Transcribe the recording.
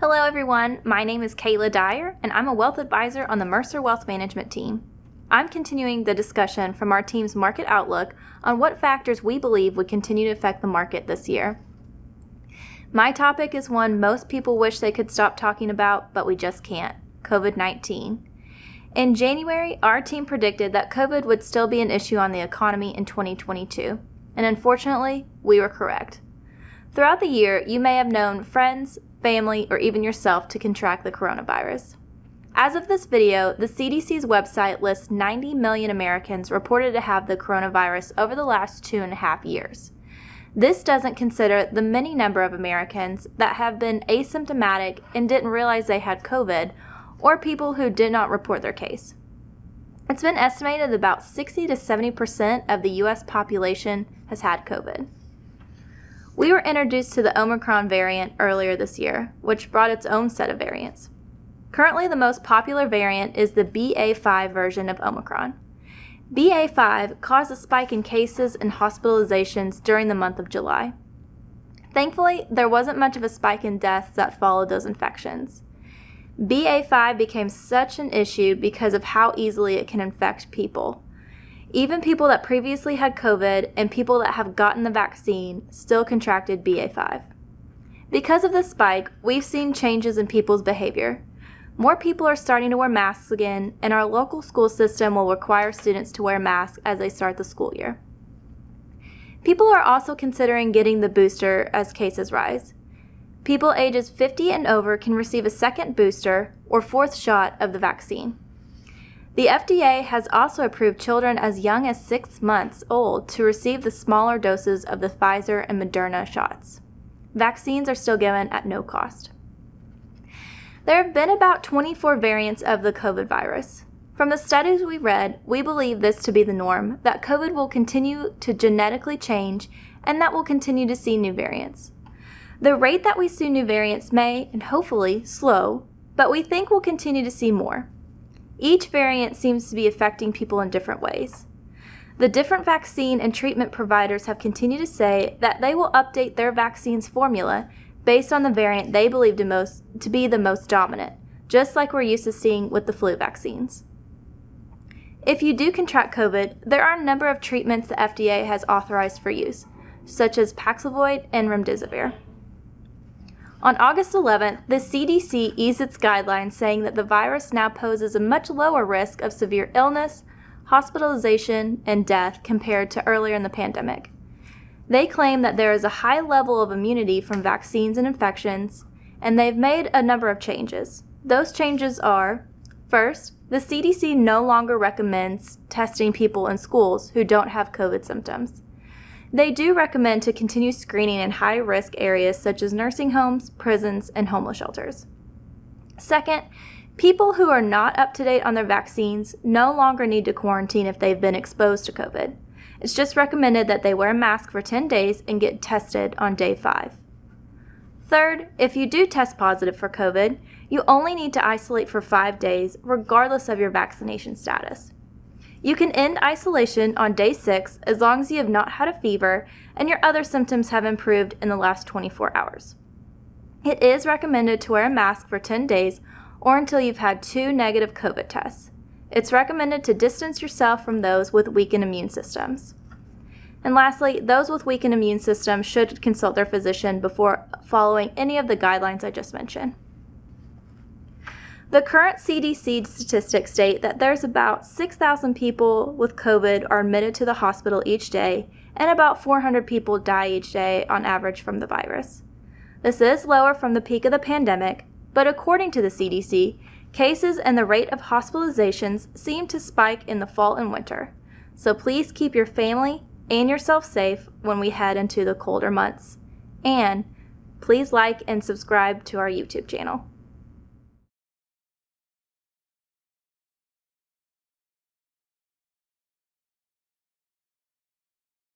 Hello everyone, my name is Kayla Dyer and I'm a wealth advisor on the Mercer Wealth Management team. I'm continuing the discussion from our team's market outlook on what factors we believe would continue to affect the market this year. My topic is one most people wish they could stop talking about, but we just can't: COVID-19. In January, our team predicted that COVID would still be an issue on the economy in 2022, and unfortunately, we were correct. Throughout the year, you may have known friends, family, or even yourself to contract the coronavirus. As of this video, the CDC's website lists 90 million Americans reported to have the coronavirus over the last 2.5 years. This doesn't consider the many number of Americans that have been asymptomatic and didn't realize they had COVID, or people who did not report their case. It's been estimated that about 60 to 70% of the U.S. population has had COVID. We were introduced to the Omicron variant earlier this year, which brought its own set of variants. Currently, the most popular variant is the BA.5 version of Omicron. BA.5 caused a spike in cases and hospitalizations during the month of July. Thankfully, there wasn't much of a spike in deaths that followed those infections. BA.5 became such an issue because of how easily it can infect people. Even people that previously had COVID and people that have gotten the vaccine still contracted BA.5. Because of this spike, we've seen changes in people's behavior. More people are starting to wear masks again, and our local school system will require students to wear masks as they start the school year. People are also considering getting the booster as cases rise. People ages 50 and over can receive a second booster or fourth shot of the vaccine. The FDA has also approved children as young as 6 months old to receive the smaller doses of the Pfizer and Moderna shots. Vaccines are still given at no cost. There have been about 24 variants of the COVID virus. From the studies we read, we believe this to be the norm, that COVID will continue to genetically change and that we'll continue to see new variants. The rate that we see new variants may, and hopefully, slow, but we think we'll continue to see more. Each variant seems to be affecting people in different ways. The different vaccine and treatment providers have continued to say that they will update their vaccine's formula based on the variant they believe to be the most dominant, just like we're used to seeing with the flu vaccines. If you do contract COVID, there are a number of treatments the FDA has authorized for use, such as Paxlovid and Remdesivir. On August 11th, the CDC eased its guidelines, saying that the virus now poses a much lower risk of severe illness, hospitalization, and death compared to earlier in the pandemic. They claim that there is a high level of immunity from vaccines and infections, and they've made a number of changes. Those changes are: first, the CDC no longer recommends testing people in schools who don't have COVID symptoms. They do recommend to continue screening in high-risk areas such as nursing homes, prisons, and homeless shelters. Second, people who are not up to date on their vaccines no longer need to quarantine if they've been exposed to COVID. It's just recommended that they wear a mask for 10 days and get tested on day 5. Third, if you do test positive for COVID, you only need to isolate for 5 days, regardless of your vaccination status. You can end isolation on day 6 as long as you have not had a fever and your other symptoms have improved in the last 24 hours. It is recommended to wear a mask for 10 days or until you've had 2 negative COVID tests. It's recommended to distance yourself from those with weakened immune systems. And lastly, those with weakened immune systems should consult their physician before following any of the guidelines I just mentioned. The current CDC statistics state that there's about 6,000 people with COVID are admitted to the hospital each day, and about 400 people die each day on average from the virus. This is lower from the peak of the pandemic, but according to the CDC, cases and the rate of hospitalizations seem to spike in the fall and winter. So please keep your family and yourself safe when we head into the colder months. And please like and subscribe to our YouTube channel.